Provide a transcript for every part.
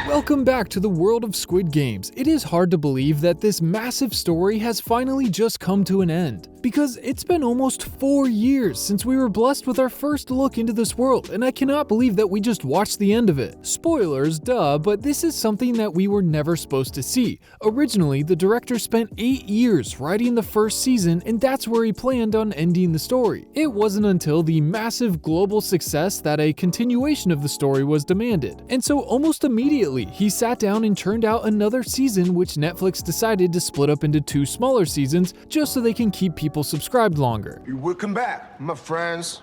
Welcome back to the world of Squid Games. It is hard to believe that this massive story has finally just come to an end, because it's been almost 4 years since we were blessed with our first look into this world, and I cannot believe that we just watched the end of it. Spoilers, duh, but this is something that we were never supposed to see. Originally, the director spent 8 years writing the first season, and that's where he planned on ending the story. It wasn't until the massive global success that a continuation of the story was demanded, and so almost immediately, he sat down and churned out another season, which Netflix decided to split up into 2 smaller seasons just so they can keep people subscribed longer. You will come back, my friends.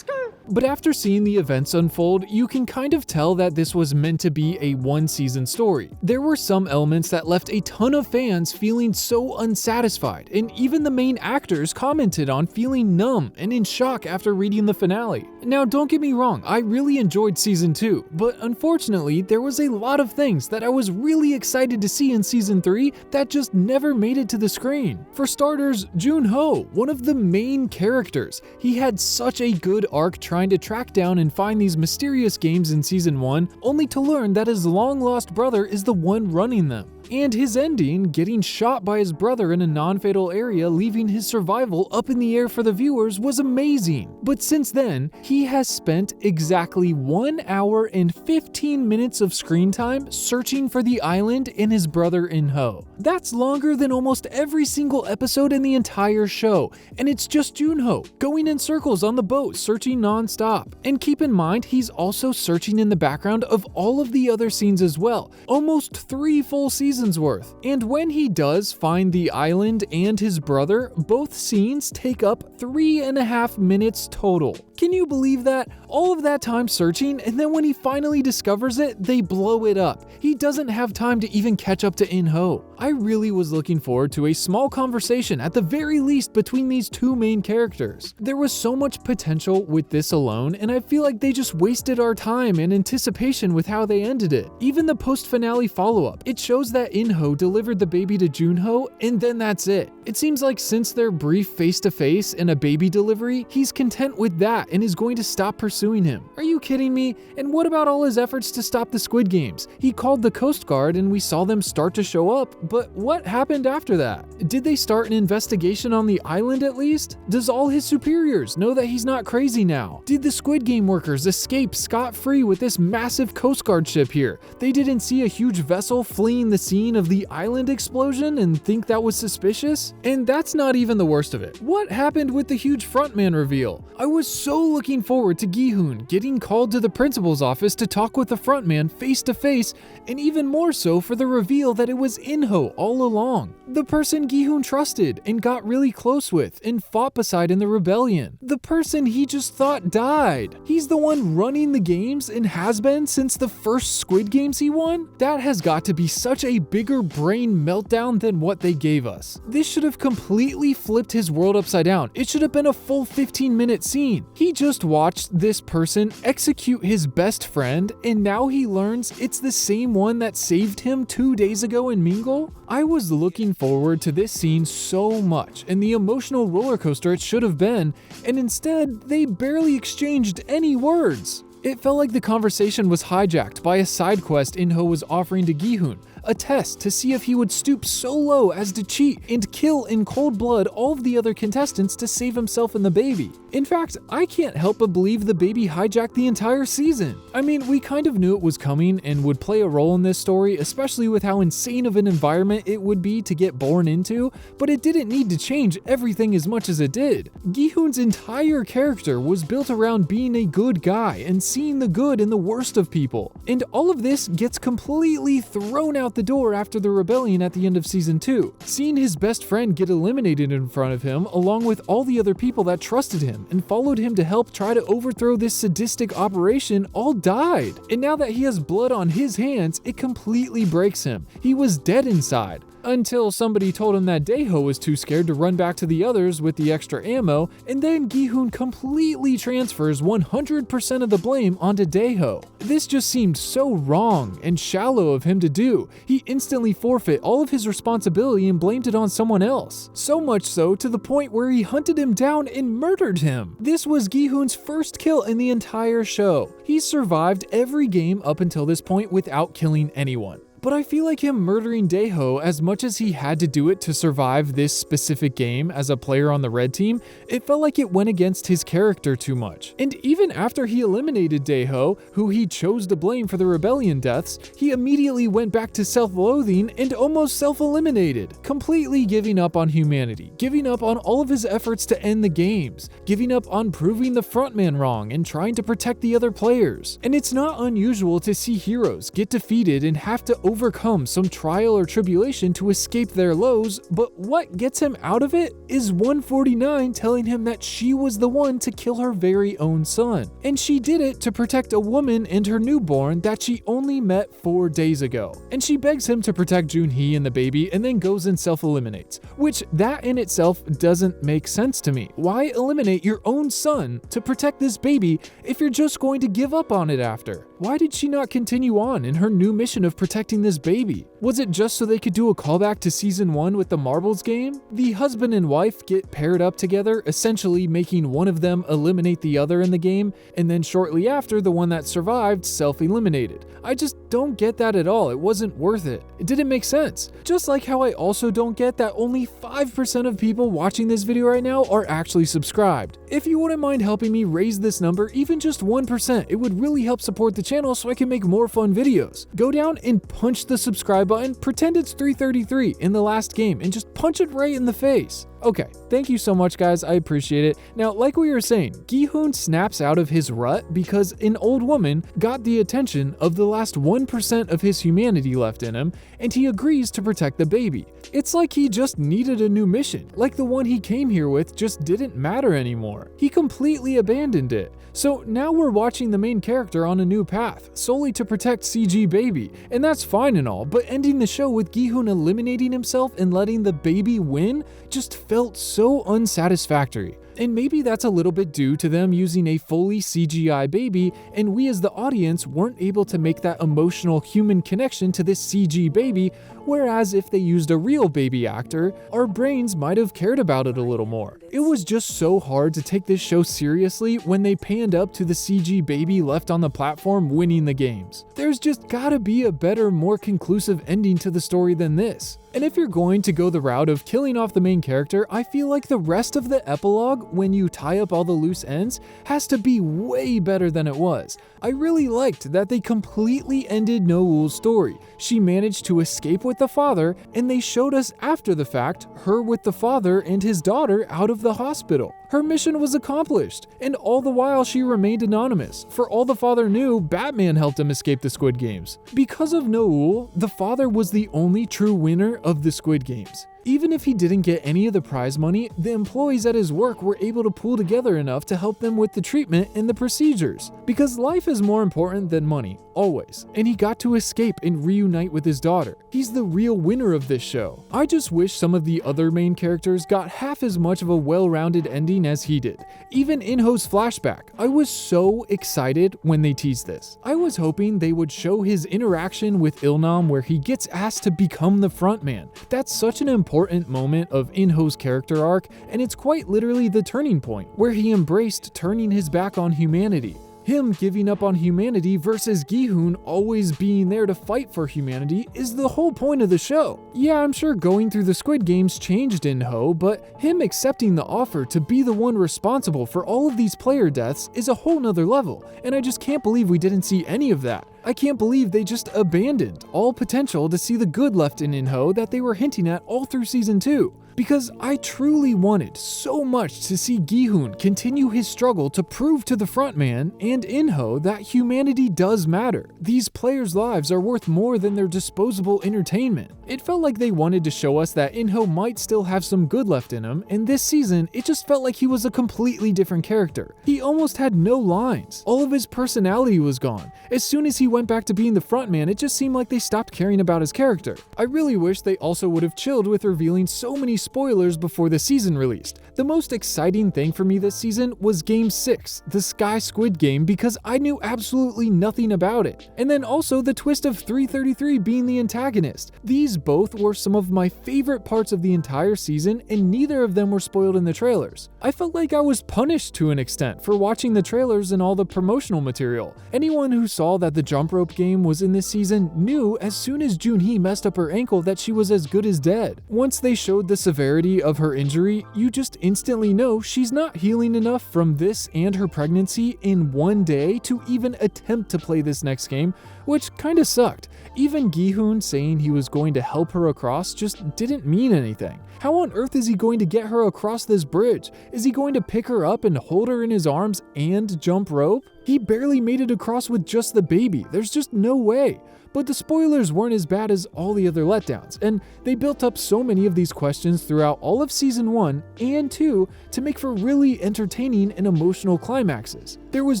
But after seeing the events unfold, you can kind of tell that this was meant to be a one-season story. There were some elements that left a ton of fans feeling so unsatisfied, and even the main actors commented on feeling numb and in shock after reading the finale. Now, don't get me wrong, I really enjoyed season 2, but unfortunately, there was a lot of things that I was really excited to see in season 3 that just never made it to the screen. For starters, Jun-ho, one of the main characters. He had such a good arc trying to track down and find these mysterious games in season 1, only to learn that his long-lost brother is the one running them. And his ending, getting shot by his brother in a non-fatal area, leaving his survival up in the air for the viewers, was amazing. But since then, he has spent exactly 1 hour and 15 minutes of screen time searching for the island and his brother Jun-ho. That's longer than almost every single episode in the entire show, and it's just Jun-ho going in circles on the boat searching non-stop. And keep in mind, he's also searching in the background of all of the other scenes as well, almost 3 full seasons worth. And when he does find the island and his brother, both scenes take up 3.5 minutes total. Can you believe that? All of that time searching, and then when he finally discovers it, they blow it up. He doesn't have time to even catch up to Jun-ho. I really was looking forward to a small conversation at the very least between these 2 main characters. There was so much potential with this alone, and I feel like they just wasted our time and anticipation with how they ended it. Even the post-finale follow-up, it shows that Jun-ho delivered the baby to Jun-ho, and then that's it. It seems like since their brief face-to-face and a baby delivery, he's content with that and is going to stop pursuing him. Are you kidding me? And what about all his efforts to stop the Squid Games? He called the Coast Guard and we saw them start to show up, but what happened after that? Did they start an investigation on the island at least? Does all his superiors know that he's not crazy now? Did the Squid Game workers escape scot-free with this massive Coast Guard ship here? They didn't see a huge vessel fleeing the scene of the island explosion and think that was suspicious? And that's not even the worst of it. What happened with the huge frontman reveal? I was so looking forward to Gi-hun getting called to the principal's office to talk with the frontman face to face, and even more so for the reveal that it was Jun-ho all along. The person Gi-hun trusted and got really close with and fought beside in the rebellion. The person he just thought died. He's the one running the games and has been since the first Squid Games he won? That has got to be such a bigger brain meltdown than what they gave us. This should have completely flipped his world upside down. It should have been a full 15-minute scene. He just watched this person execute his best friend, and now he learns it's the same one that saved him 2 days ago in Mingle? I was looking forward to this scene so much, and the emotional roller coaster it should have been, and instead, they barely exchanged any words. It felt like the conversation was hijacked by a side quest Jun-ho was offering to Gi-hun, a test to see if he would stoop so low as to cheat and kill in cold blood all of the other contestants to save himself and the baby. In fact, I can't help but believe the baby hijacked the entire season. I mean, we kind of knew it was coming and would play a role in this story, especially with how insane of an environment it would be to get born into, but it didn't need to change everything as much as it did. Gi-hun's entire character was built around being a good guy and seeing the good in the worst of people. And all of this gets completely thrown out the door after the rebellion at the end of season 2. Seeing his best friend get eliminated in front of him, along with all the other people that trusted him and followed him to help try to overthrow this sadistic operation, all died. And now that he has blood on his hands, it completely breaks him. He was dead inside. until somebody told him that Dae-ho was too scared to run back to the others with the extra ammo, and then Gi-hun completely transfers 100% of the blame onto Dae-ho. This just seemed so wrong and shallow of him to do. He instantly forfeit all of his responsibility and blamed it on someone else. So much so to the point where he hunted him down and murdered him. This was Gi-hun's first kill in the entire show. He survived every game up until this point without killing anyone. But I feel like him murdering Dae-ho, as much as he had to do it to survive this specific game as a player on the red team, it felt like it went against his character too much. And even after he eliminated Dae-ho, who he chose to blame for the rebellion deaths, he immediately went back to self-loathing and almost self-eliminated, completely giving up on humanity, giving up on all of his efforts to end the games, giving up on proving the frontman wrong and trying to protect the other players. And it's not unusual to see heroes get defeated and have to overcome some trial or tribulation to escape their lows, but what gets him out of it is 149 telling him that she was the one to kill her very own son. And she did it to protect a woman and her newborn that she only met 4 days ago. And she begs him to protect Jun-ho and the baby and then goes and self-eliminates, which that in itself doesn't make sense to me. Why eliminate your own son to protect this baby if you're just going to give up on it after? Why did she not continue on in her new mission of protecting this baby? Was it just so they could do a callback to season 1 with the marbles game? The husband and wife get paired up together, essentially making one of them eliminate the other in the game, and then shortly after, the one that survived self-eliminated. I just don't get that at all. It wasn't worth it. It didn't make sense. Just like how I also don't get that only 5% of people watching this video right now are actually subscribed. If you wouldn't mind helping me raise this number even just 1%, it would really help support the channel so I can make more fun videos. Go down and punch the subscribe button, pretend it's 333 in the last game, and just punch it right in the face. Okay, thank you so much guys, I appreciate it. Now, like we were saying, Gi-hun snaps out of his rut because an old woman got the attention of the last 1% of his humanity left in him, and he agrees to protect the baby. It's like he just needed a new mission, like the one he came here with just didn't matter anymore. He completely abandoned it. So now we're watching the main character on a new path, solely to protect CG baby, and that's fine and all, but ending the show with Gi-hun eliminating himself and letting the baby win just felt so unsatisfactory. And maybe that's a little bit due to them using a fully CGI baby, and we as the audience weren't able to make that emotional human connection to this CG baby, whereas if they used a real baby actor, our brains might have cared about it a little more. It was just so hard to take this show seriously when they panned up to the CG baby left on the platform winning the games. There's just gotta be a better, more conclusive ending to the story than this. And if you're going to go the route of killing off the main character, I feel like the rest of the epilogue, when you tie up all the loose ends, has to be way better than it was. I really liked that they completely ended No-Ul's story. She managed to escape with the father, and they showed us after the fact her with the father and his daughter out of the hospital. Her mission was accomplished, and all the while she remained anonymous. For all the father knew, Batman helped him escape the Squid Games. Because of No-Ul, the father was the only true winner of the Squid Games. Even if he didn't get any of the prize money, the employees at his work were able to pool together enough to help them with the treatment and the procedures. Because life is more important than money, always. And he got to escape and reunite with his daughter. He's the real winner of this show. I just wish some of the other main characters got half as much of a well-rounded ending as he did. Even In-ho's flashback, I was so excited when they teased this. I was hoping they would show his interaction with Il-nam where he gets asked to become the frontman. That's such an important moment of In-ho's character arc, and it's quite literally the turning point, where he embraced turning his back on humanity. Him giving up on humanity versus Gi-hun always being there to fight for humanity is the whole point of the show. Yeah, I'm sure going through the Squid Games changed In-ho, but him accepting the offer to be the one responsible for all of these player deaths is a whole nother level, and I just can't believe we didn't see any of that. I can't believe they just abandoned all potential to see the good left in In-ho that they were hinting at all through season 2. because I truly wanted so much to see Gi-hun continue his struggle to prove to the frontman and In-ho that humanity does matter. These players' lives are worth more than their disposable entertainment. It felt like they wanted to show us that In-ho might still have some good left in him, and this season it just felt like he was a completely different character. He almost had no lines. All of his personality was gone. As soon as he went back to being the frontman, it just seemed like they stopped caring about his character. I really wish they also would have chilled with revealing so many spoilers before the season released. The most exciting thing for me this season was Game 6, the Sky Squid game, because I knew absolutely nothing about it. And then also the twist of 333 being the antagonist. These both were some of my favorite parts of the entire season, and neither of them were spoiled in the trailers. I felt like I was punished to an extent for watching the trailers and all the promotional material. Anyone who saw that the jump rope game was in this season knew as soon as Jun-ho messed up her ankle that she was as good as dead. Once they showed the severity of her injury, you just instantly know she's not healing enough from this and her pregnancy in one day to even attempt to play this next game, which kinda sucked. Even Gi-hun saying he was going to help her across just didn't mean anything. How on earth is he going to get her across this bridge? Is he going to pick her up and hold her in his arms and jump rope? He barely made it across with just the baby. There's just no way. But the spoilers weren't as bad as all the other letdowns, and they built up so many of these questions throughout all of Season 1 and 2 to make for really entertaining and emotional climaxes. There was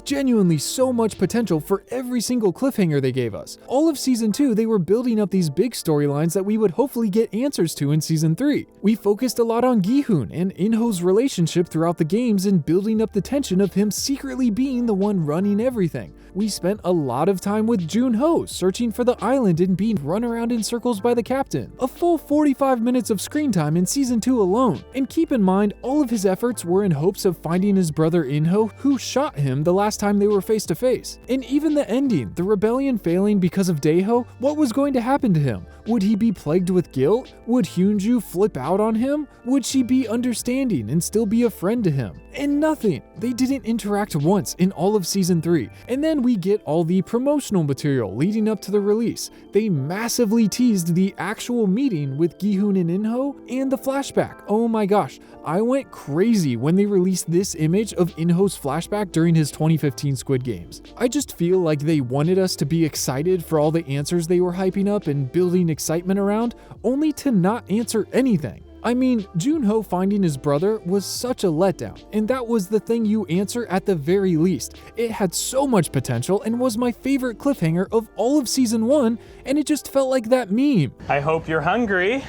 genuinely so much potential for every single cliffhanger they gave us. All of Season 2, they were building up these big storylines that we would hopefully get answers to in Season 3. We focused a lot on Gi-hun and In-ho's relationship throughout the games and building up the tension of him secretly being the one running everything. We spent a lot of time with Jun-ho searching for the island and being run around in circles by the captain. A full 45 minutes of screen time in Season 2 alone. And keep in mind, all of his efforts were in hopes of finding his brother In-ho, who shot him the last time they were face to face. And even the ending, the rebellion failing because of Daeho, what was going to happen to him? Would he be plagued with guilt? Would Hyunju flip out on him? Would she be understanding and still be a friend to him? And nothing. They didn't interact once in all of Season 3. And then we get all the promotional material leading up to the release. They massively teased the actual meeting with Gi-hun and In-ho and the flashback. Oh my gosh, I went crazy when they released this image of In-ho's flashback during his 2015 Squid Games. I just feel like they wanted us to be excited for all the answers they were hyping up and building excitement around, only to not answer anything. I mean, Jun-ho finding his brother was such a letdown, and that was the thing you answer at the very least. It had so much potential and was my favorite cliffhanger of all of Season 1, and it just felt like that meme. I hope you're hungry.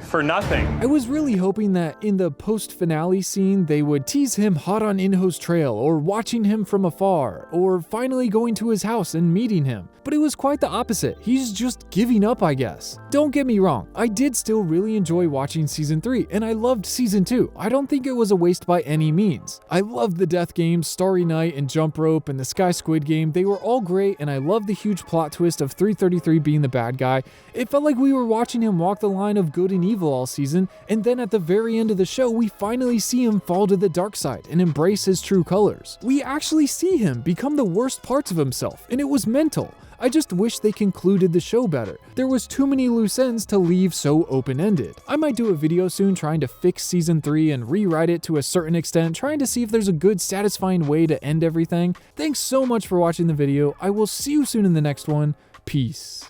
For nothing. I was really hoping that in the post-finale scene they would tease him hot on In-ho's trail, or watching him from afar, or finally going to his house and meeting him. But it was quite the opposite. He's just giving up, I guess. Don't get me wrong, I did still really enjoy watching Season 3, and I loved Season 2. I don't think it was a waste by any means. I loved the death games, Starry Night and Jump Rope and the Sky Squid game. They were all great, and I loved the huge plot twist of 333 being the bad guy. It felt like we were watching him walk the line of good and evil all season, and then at the very end of the show we finally see him fall to the dark side and embrace his true colors. We actually see him become the worst parts of himself, and it was mental. I just wish they concluded the show better. There was too many loose ends to leave so open-ended. I might do a video soon trying to fix Season 3 and rewrite it to a certain extent, trying to see if there's a good, satisfying way to end everything. Thanks so much for watching the video. I will see you soon in the next one. Peace.